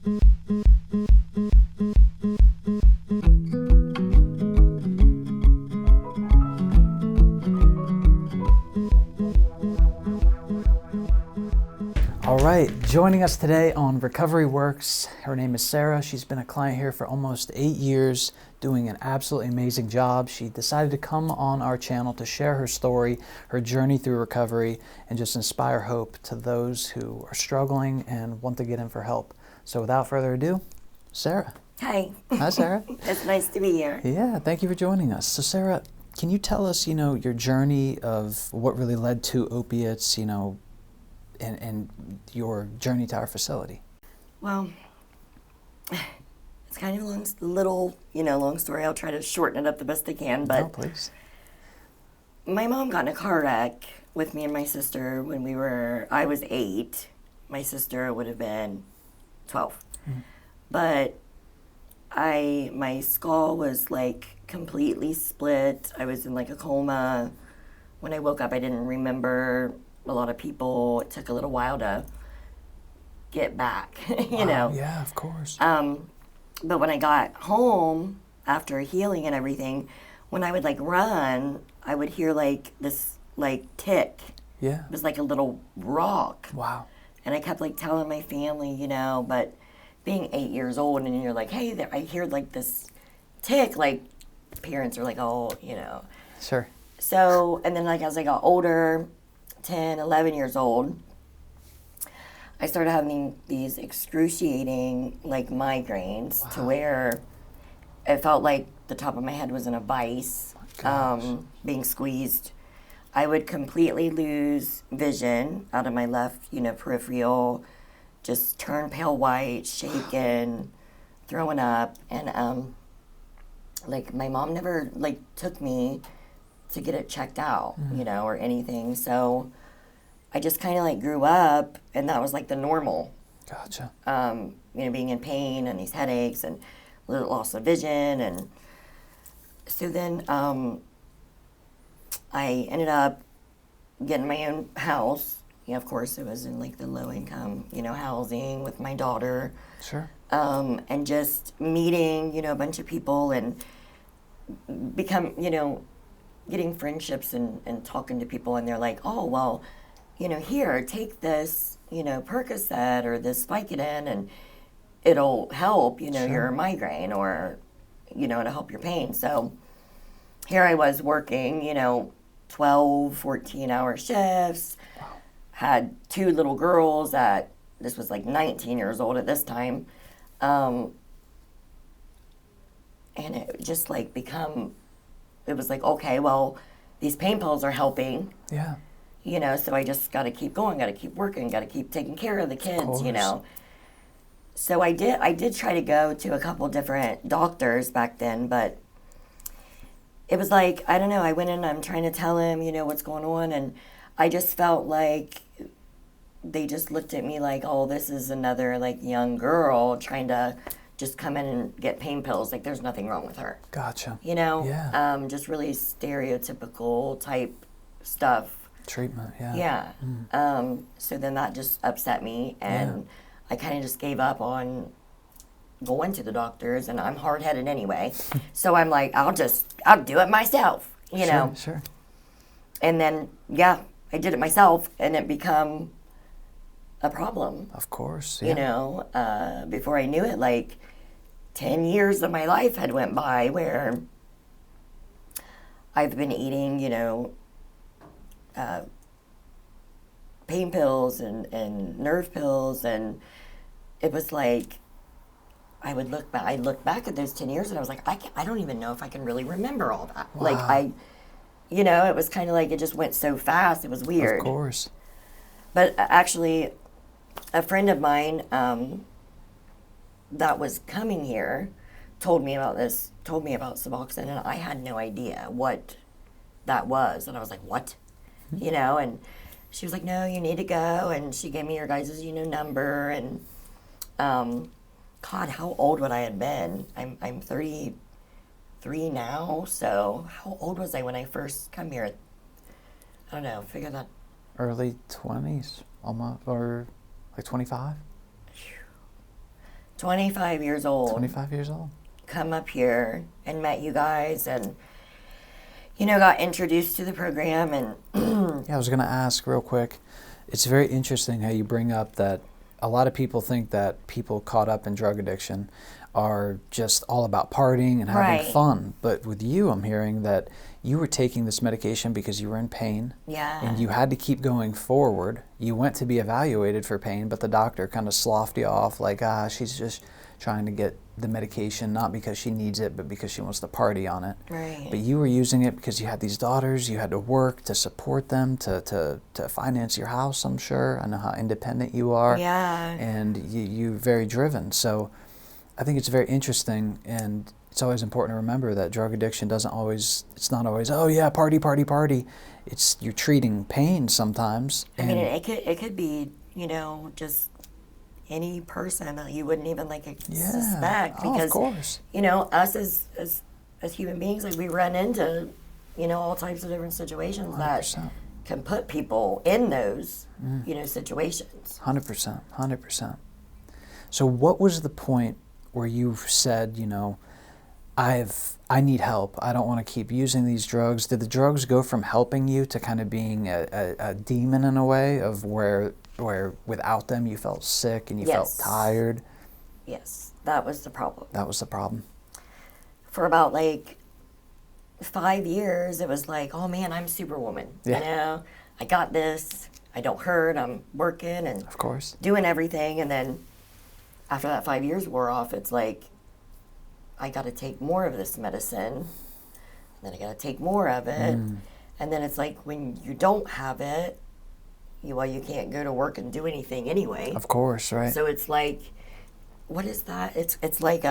All right, joining us today on Recovery Works, her name is Sara. She's been a client here for almost 8 years, doing an absolutely amazing job. She decided to come on our channel to share her story, her journey through recovery, and just inspire hope to those who are struggling and want to get in for help. So without further ado, Sara. Hi. Hi, Sara. It's nice to be here. Yeah, thank you for joining us. So Sara, can you tell us, your journey of what really led to opiates, and your journey to our facility? Well, it's kind of long story. I'll try to shorten it up the best I can. But No, please. my mom got in a car wreck with me and my sister when I was 8. My sister would have been 12. But my skull was like completely split. I was in like a coma. When I woke up, I didn't remember a lot of people. It took a little while to get back, you know. Yeah, of course. But when I got home after healing and everything, when I would like run, I would hear like this like tick. Yeah. It was like a little rock. Wow. And I kept like telling my family, but being 8 years old and you're like, hey, I hear like this tick, like parents are like, oh, Sure. So, and then like as I got older, 10, 11 years old, I started having these excruciating like migraines to where it felt like the top of my head was in a vice, being squeezed. I would completely lose vision out of my left, peripheral, just turn pale white, shaking, throwing up. And like my mom never like took me to get it checked out, or anything. So I just kind of like grew up, and that was like the normal. Gotcha. Being in pain and these headaches and loss of vision. And so then I ended up getting my own house. Of course, it was in like the low income, housing with my daughter. Sure. And just meeting, a bunch of people and become, getting friendships and talking to people, and they're like, oh, well, here, take this, Percocet or this Vicodin, and it'll help, Sure. your migraine, or, to help your pain. So here I was working, 12, 14-hour shifts, had 2 little girls this was like 19 years old at this time. And it just like it was like, okay, well, these pain pills are helping. Yeah. So I just got to keep going, got to keep working, got to keep taking care of the kids, So I did try to go to a couple different doctors back then, but it was like, I don't know, I went in, I'm trying to tell him, what's going on, and I just felt like they just looked at me like, oh, this is another like young girl trying to just come in and get pain pills. Like, there's nothing wrong with her. Gotcha. Yeah. Just really stereotypical type stuff. Treatment, yeah. Yeah. So then that just upset me, and I kind of just gave up on going to the doctors, and I'm hard-headed anyway. So I'm like, I'll do it myself, know. Sure. And then, I did it myself, and it became a problem. Of course, yeah. Before I knew it, like 10 years of my life had went by where I've been eating, pain pills and nerve pills, and it was like I look back at those 10 years, and I was like, I don't even know if I can really remember all that. Wow. Like it was kind of like it just went so fast. It was weird. Of course. But actually, a friend of mine that was coming here told me about Suboxone, and I had no idea what that was. And I was like, what? And she was like, no, you need to go. And she gave me your guys' number. And God, how old would I have been? I'm 33 now, so how old was I when I first come here? I don't know, figure that. Early 20s, almost, or like 25? 25 years old. 25 years old. Come up here and met you guys and, got introduced to the program. And Yeah, I was going to ask real quick. It's very interesting how you bring up that a lot of people think that people caught up in drug addiction are just all about partying and having Right. fun. But with you, I'm hearing that you were taking this medication because you were in pain. Yeah. And you had to keep going forward. You went to be evaluated for pain, but the doctor kind of sloughed you off like, she's just trying to get the medication, not because she needs it, but because she wants to party on it. Right. But you were using it because you had these daughters, you had to work to support them, to finance your house, I'm sure. I know how independent you are. Yeah. And you're very driven. So I think it's very interesting, and it's always important to remember that drug addiction it's not always, oh yeah, party, party, party. It's, you're treating pain sometimes. I mean, it could be, just any person that you wouldn't even suspect, of because course. Us as human beings, like, we run into all types of different situations 100%. that can put people in those situations. 100%. So what was the point where you said, I need help, I don't want to keep using these drugs? Did the drugs go from helping you to kind of being a demon in a way, of where without them you felt sick and you felt Yes. tired? Yes, that was the problem. That was the problem. For about 5 years, it was like, oh man, I'm Superwoman. Yeah. I got this. I don't hurt. I'm working and Of course. doing everything. And then after that 5 years wore off, it's like, I got to take more of this medicine. Then I got to take more of it. And then it's like, when you don't have it, you can't go to work and do anything anyway. Of course, right. So it's like, what is that? It's like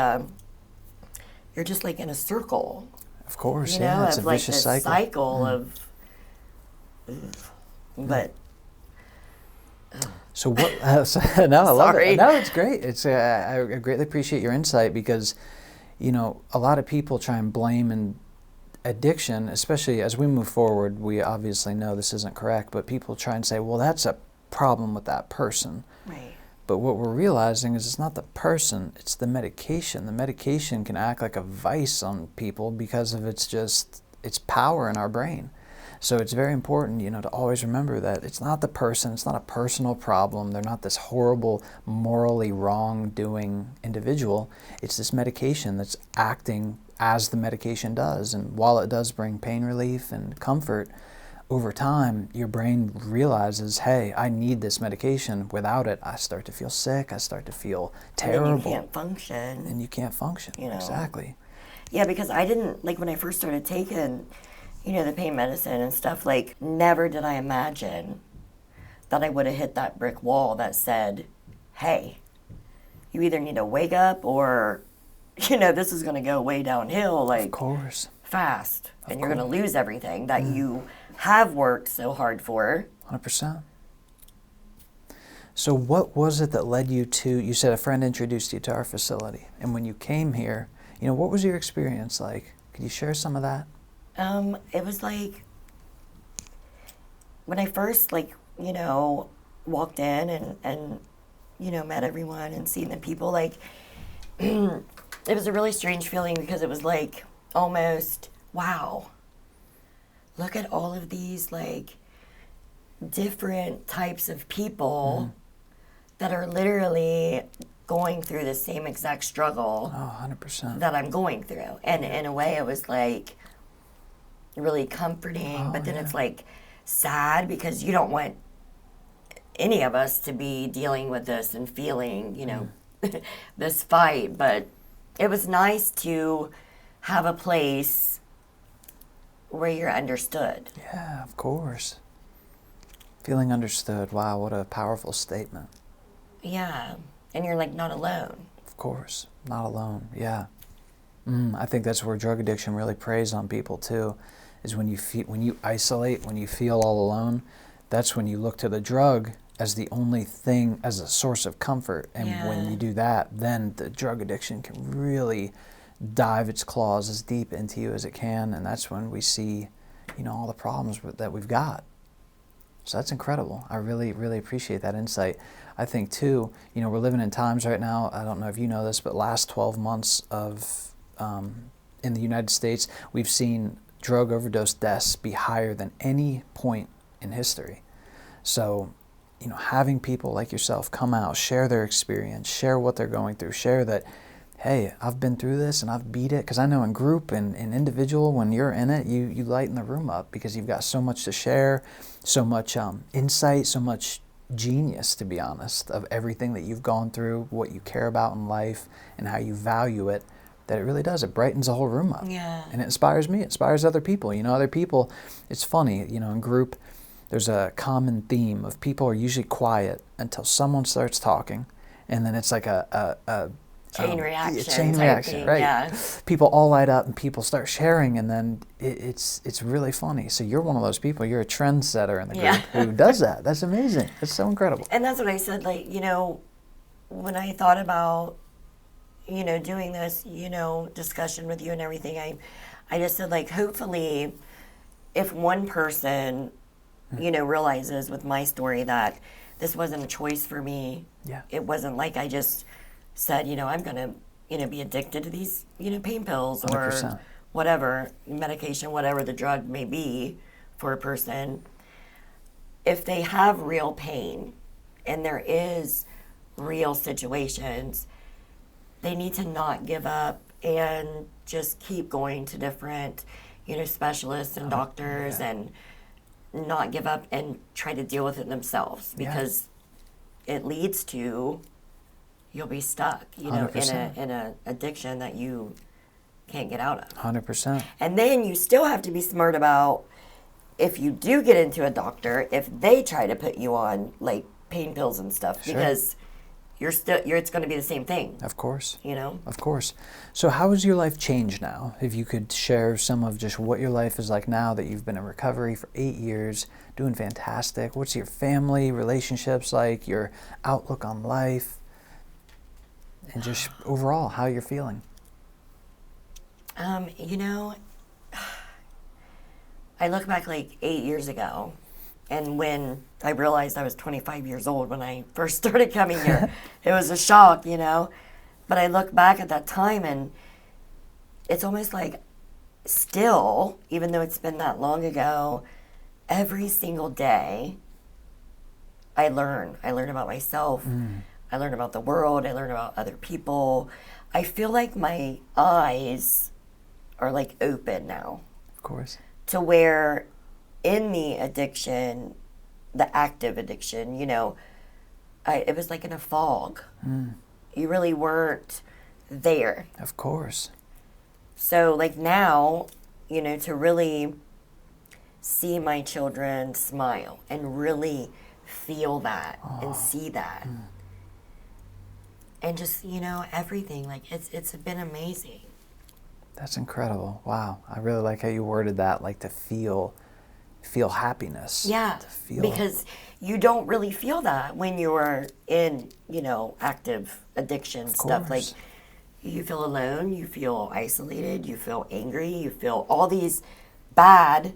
you're just like in a circle. Of course, yeah. It's a of like vicious this cycle. of. But So what? No, I love Sorry. it. No, it's great. It's I greatly appreciate your insight, because, a lot of people try and blame and addiction, especially as we move forward. We obviously know this isn't correct, but people try and say, well, that's a problem with that person. right, But what we're realizing is it's not the person, it's the medication. The medication can act like a vice on people because of its power in our brain. So it's very important, to always remember that it's not the person, it's not a personal problem. They're not this horrible, morally wrong-doing individual. It's this medication that's acting as the medication does. And while it does bring pain relief and comfort, over time, your brain realizes, hey, I need this medication. Without it, I start to feel sick. I start to feel terrible. and then you can't function. And you can't function. Exactly. Yeah, because I didn't, when I first started taking, the pain medicine and stuff, never did I imagine that I would have hit that brick wall that said, hey, you either need to wake up or, this is going to go way downhill, Of course. fast. And you're going to lose everything that you have worked so hard for. 100%. So what was it that led you to, you said a friend introduced you to our facility, and when you came here, what was your experience like? Could you share some of that? It was when I first, walked in and met everyone and seen the people, it was a really strange feeling, because it was almost, wow, look at all of these, different types of people that are literally going through the same exact struggle 100%. that I'm going through. And in a way, it was really comforting, but then it's sad, because you don't want any of us to be dealing with this and feeling, this fight. But it was nice to have a place where you're understood. Yeah, of course. Feeling understood. Wow, what a powerful statement. Yeah, and you're not alone. Of course, not alone. Yeah. I think that's where drug addiction really preys on people too, is when you isolate, when you feel all alone, that's when you look to the drug as the only thing, as a source of comfort. And when you do that, then the drug addiction can really dive its claws as deep into you as it can, and that's when we see, all the problems that we've got. So that's incredible. I really, really appreciate that insight. I think too, we're living in times right now, I don't know if you know this, but last 12 months in the United States, we've seen drug overdose deaths be higher than any point in history. So, having people like yourself come out, share their experience, share what they're going through, share that, hey, I've been through this and I've beat it. Because I know in group and individual, when you're in it, you lighten the room up because you've got so much to share, so much insight, so much genius, to be honest, of everything that you've gone through, what you care about in life, and how you value it, that it really does. It brightens the whole room up. Yeah. And it inspires me. It inspires other people. Other people, it's funny, in group, there's a common theme of people are usually quiet until someone starts talking. And then it's like a chain reaction. Chain reaction, thing, right? Yeah. People all light up and people start sharing, and then it's really funny. So you're one of those people. You're a trendsetter in the group who does that. That's amazing. That's so incredible. And that's what I said. Like, when I thought about, doing this, discussion with you and everything, I just said, like, hopefully, if one person, realizes with my story that this wasn't a choice for me. Yeah. It wasn't like I just said, I'm going to, be addicted to these, pain pills or 100%. whatever, medication, whatever the drug may be for a person. If they have real pain and there is real situations, they need to not give up and just keep going to different, specialists and doctors and not give up and try to deal with it themselves, because it leads to you'll be stuck, in a addiction that you can't get out of. 100%. And then you still have to be smart about, if you do get into a doctor, if they try to put you on like pain pills and stuff, because it's going to be the same thing. Of course. Of course. So how has your life changed now? If you could share some of just what your life is like now that you've been in recovery for 8 years, doing fantastic. What's your family, relationships like, your outlook on life, and just overall how you're feeling? I look back like 8 years ago, and when I realized I was 25 years old when I first started coming here, it was a shock, But I look back at that time, and it's almost like still, even though it's been that long ago, every single day I learn. I learn about myself. I learn about the world. I learn about other people. I feel like my eyes are like open now. Of course. To where in the addiction, the active addiction, it was like in a fog. You really weren't there. Of course. So like now, to really see my children smile and really feel that and see that. And just, everything, like it's been amazing. That's incredible. Wow. I really like how you worded that, like to feel happiness. Yeah, To feel, because you don't really feel that when you're in, active addiction stuff. Like, you feel alone, you feel isolated, you feel angry, you feel all these bad,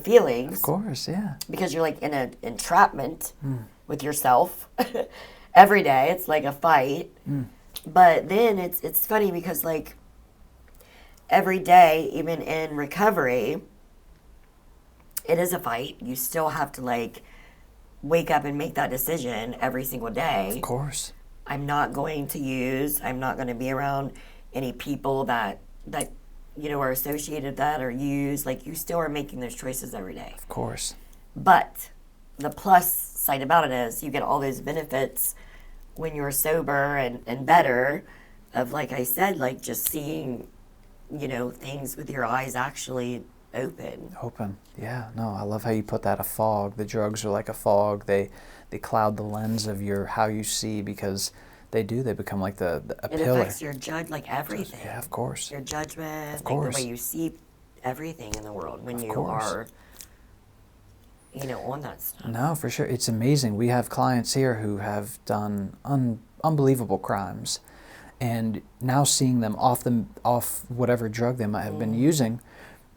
feelings. Of course, yeah. Because you're like in an entrapment with yourself every day. It's like a fight. But then it's funny because like every day, even in recovery, it is a fight. You still have to like wake up and make that decision every single day. Of course. I'm not going to use, I'm not going to be around any people that are associated with that or use. Like, you still are making those choices every day. Of course. But the plus side about it is you get all those benefits when you're sober and better of, like I said, like just seeing, things with your eyes actually open. Yeah. No, I love how you put that, a fog. The drugs are like a fog. They cloud the lens of how you see, because they become like a it pillar. It affects your like everything. Yeah, of course. Your judgment, Of course. Like the way you see everything in the world when you course. are, on that stuff. No, for sure. It's amazing. We have clients here who have done unbelievable crimes, and now seeing them off whatever drug they might have been using,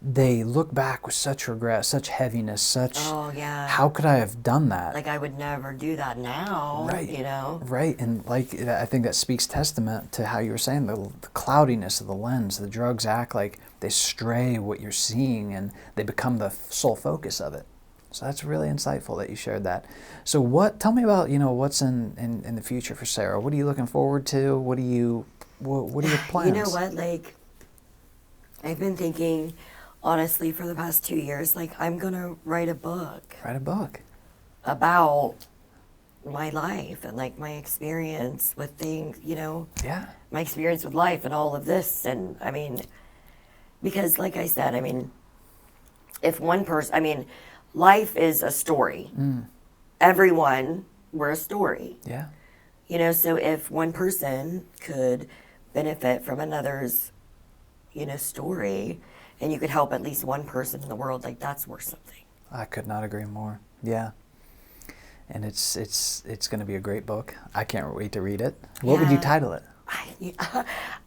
they look back with such regret, such heaviness, such, Oh, yeah. how could I have done that? Like, I would never do that now, Right. you know? Right, and like I think that speaks testament to how you were saying the cloudiness of the lens. The drugs act like they stray what you're seeing, and they become the sole focus of it. So that's really insightful that you shared that. So tell me about, what's in the future for Sarah. What are you looking forward to? What are your plans? You know what? Like, I've been thinking, honestly, for the past 2 years, like, I'm going to write a book Write a book. about my life and, like, my experience with things, Yeah. my experience with life and all of this. And, I mean, because, like I said, I mean, if one person, I mean, life is a story. Everyone, we're a story. Yeah. So if one person could benefit from another's, story, and you could help at least one person in the world, like, that's worth something. I could not agree more. Yeah. And it's going to be a great book. I can't wait to read it. What would you Yeah. title it?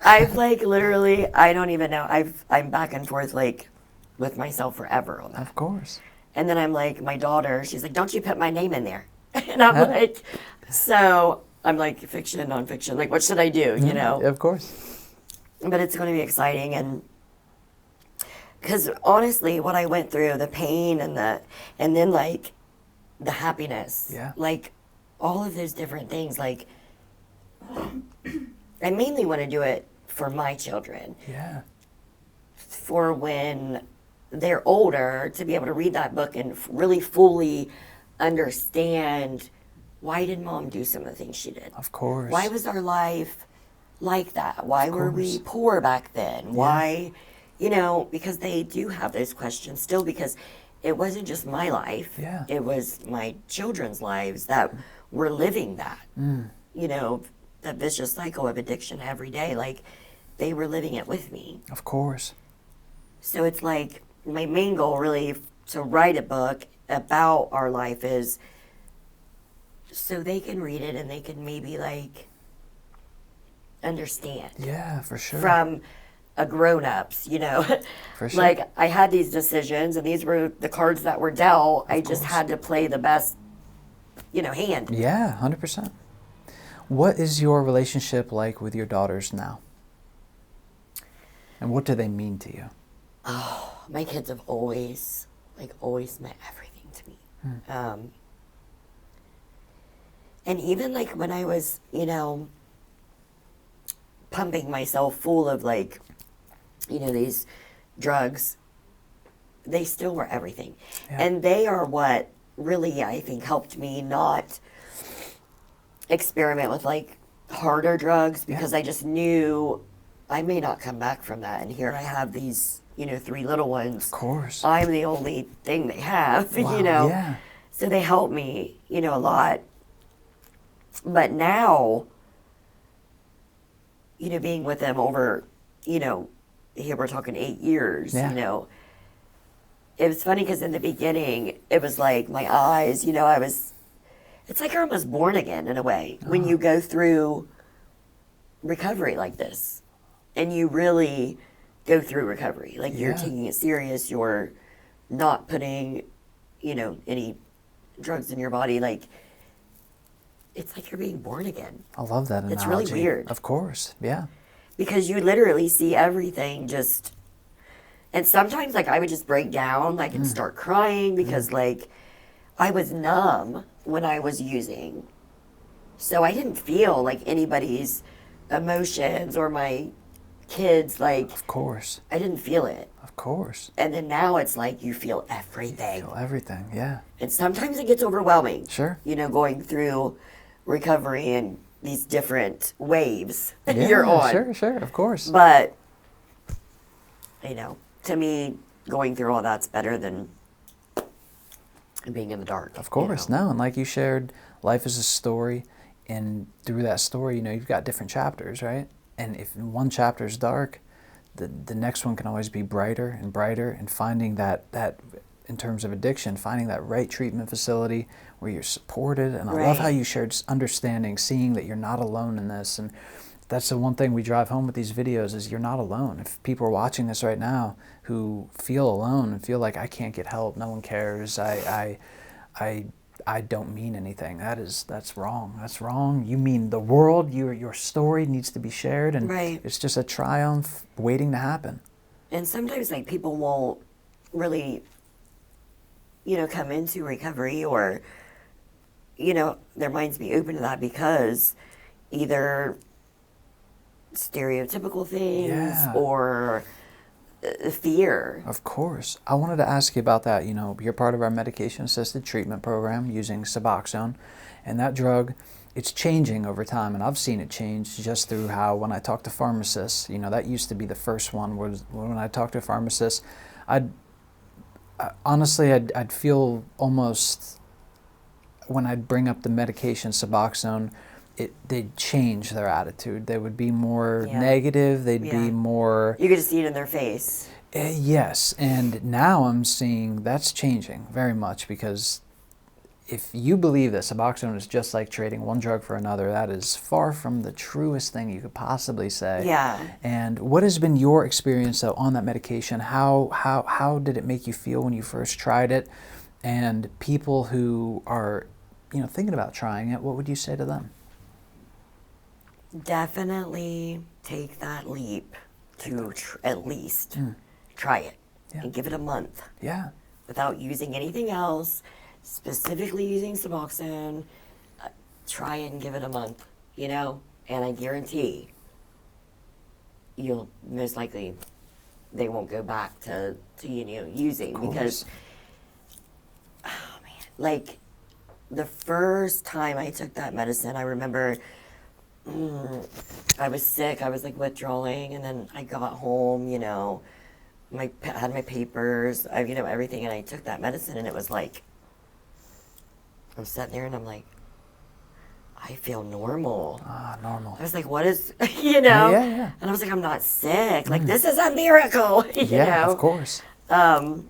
I've like literally, I don't even know. I'm back and forth like with myself forever on that. Of course. And then I'm like, my daughter, she's like, don't you put my name in there? And I'm like, so I'm like, fiction, nonfiction, like, what should I do, Of course. But it's going to be exciting. And because honestly, what I went through, the pain and then like the happiness, Yeah. like all of those different things, like I mainly want to do it for my children, Yeah. for when they're older, to be able to read that book and really fully understand, why did mom do some of the things she did? Of course. Why was our life like that? Why were we course. poor back then? Why, because they do have those questions still, because it wasn't just my life. Yeah. It was my children's lives that were living that. That vicious cycle of addiction every day. Like, they were living it with me. Of course. So it's like, my main goal really to write a book about our life is so they can read it and they can maybe like understand Yeah, for sure. from a grown-ups, For sure. Like, I had these decisions and these were the cards that were dealt. I just course. had to play the best, hand. Yeah, 100%. What is your relationship like with your daughters now? And what do they mean to you? My kids have always meant everything to me. And even like when I was, pumping myself full of like, these drugs, they still were everything. Yeah. And they are what really, I think, helped me not experiment with like harder drugs, because I just knew I may not come back from that. And here I have these, 3 little ones. Of course. I'm the only thing they have, Wow, yeah. So they help me, a lot. But now, being with them over, here we're talking 8 years, Yeah. It was funny because in the beginning, it was like my eyes, it's like you're almost born again in a way when you go through recovery like this and you really go through recovery. Like, you're Yeah. taking it serious. You're not putting, any drugs in your body. Like, it's like you're being born again. I love that analogy. It's really weird. Of course, yeah. Because you literally see everything just, and sometimes like I would just break down like and start crying because like I was numb when I was using. So I didn't feel like anybody's emotions or my kids, like Of course. I didn't feel it. Of course. And then now it's like you feel everything. Feel everything, yeah. And sometimes it gets overwhelming. Sure. Going through recovery and these different waves that Yeah, you're on. Sure, of course. But, to me, going through all that's better than being in the dark. Of course, no. And like you shared, life is a story. And through that story, you've got different chapters, right? And if one chapter is dark, the next one can always be brighter and brighter. And finding that in terms of addiction, finding that right treatment facility where you're supported. And I love how you shared understanding, seeing that you're not alone in this. And that's the one thing we drive home with these videos is you're not alone. If people are watching this right now who feel alone and feel like I can't get help, no one cares, I don't mean anything. That's wrong. That's wrong. You mean the world. Your story needs to be shared, and Right. it's just a triumph waiting to happen. And sometimes like people won't really, come into recovery, or, their minds be open to that because either stereotypical things Yeah. or fear. Of course. I wanted to ask you about that. You're part of our medication-assisted treatment program using Suboxone, and that drug, it's changing over time, and I've seen it change just through how when I talk to pharmacists, that used to be the first one, was when I talk to pharmacists, honestly, I'd feel almost, when I'd bring up the medication Suboxone, they'd change their attitude. They would be more negative. They'd be more... You could just see it in their face. Yes, and now I'm seeing that's changing very much, because if you believe that Suboxone is just like trading one drug for another, that is far from the truest thing you could possibly say. Yeah. And what has been your experience, though, on that medication? How did it make you feel when you first tried it? And people who are, thinking about trying it, what would you say to them? Definitely take that leap to at least try it and give it a month. Yeah. Without using anything else, specifically using Suboxone. Try it and give it a month, and I guarantee you'll most likely, they won't go back to using, because, oh man, like the first time I took that medicine, I remember I was sick, I was like withdrawing, and then I got home, had my papers, everything, and I took that medicine, and it was like, I'm sitting there and I'm like, I feel normal. Normal. I was like, what is, Yeah. And I was like, I'm not sick. Like, this is a miracle, you know? Of course. And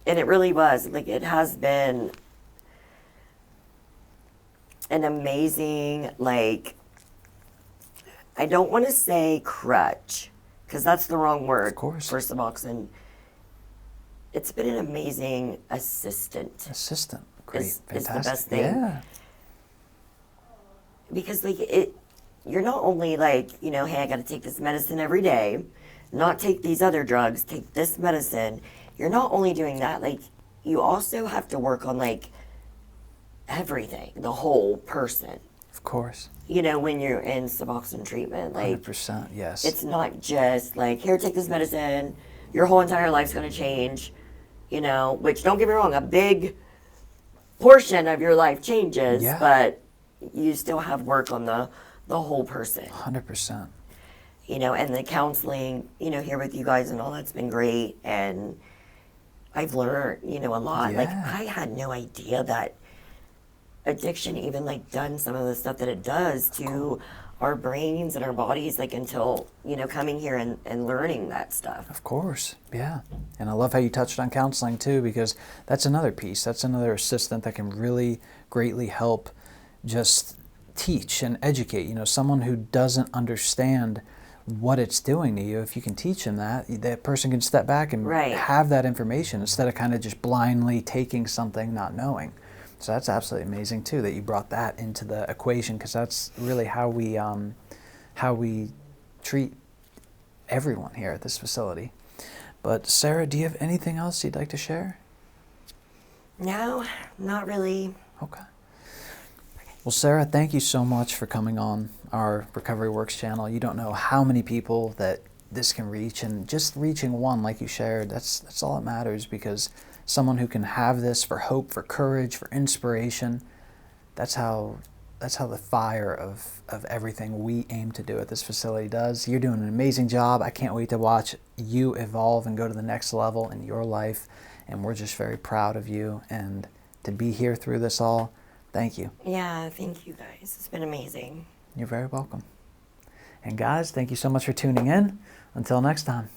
it really was. Like, it has been an amazing, like, I don't want to say crutch, because that's the wrong word. Of course. For Suboxone. It's been an amazing assistant. Great. Is Fantastic. the best thing. Yeah. Because like you're not only like, hey, I got to take this medicine every day, not take these other drugs, take this medicine. You're not only doing that, like you also have to work on like everything, the whole person. Of course. When you're in Suboxone treatment, like 100%, yes. It's not just like, here, take this medicine, your whole entire life's going to change, which, don't get me wrong, a big portion of your life changes, but you still have work on the whole person. 100%. And the counseling, here with you guys and all that's been great, and I've learned, a lot. Like, I had no idea that addiction even like done some of the stuff that it does to our brains and our bodies, like until coming here and learning that stuff. Of course, yeah. And I love how you touched on counseling too, because that's another piece, that's another assistant that can really greatly help just teach and educate. Someone who doesn't understand what it's doing to you, if you can teach them that person can step back and have that information instead of kind of just blindly taking something not knowing. So that's absolutely amazing too that you brought that into the equation, because that's really how we treat everyone here at this facility. But Sarah, do you have anything else you'd like to share? No, not really. Okay. Well, Sarah, thank you so much for coming on our Recovery Works channel. You don't know how many people that this can reach, and just reaching one like you shared, that's all that matters, because someone who can have this for hope, for courage, for inspiration, that's how the fire of everything we aim to do at this facility does. You're doing an amazing job. I can't wait to watch you evolve and go to the next level in your life, and we're just very proud of you, and to be here through this all, thank you. Yeah, thank you guys. It's been amazing. You're very welcome. And guys, thank you so much for tuning in. Until next time.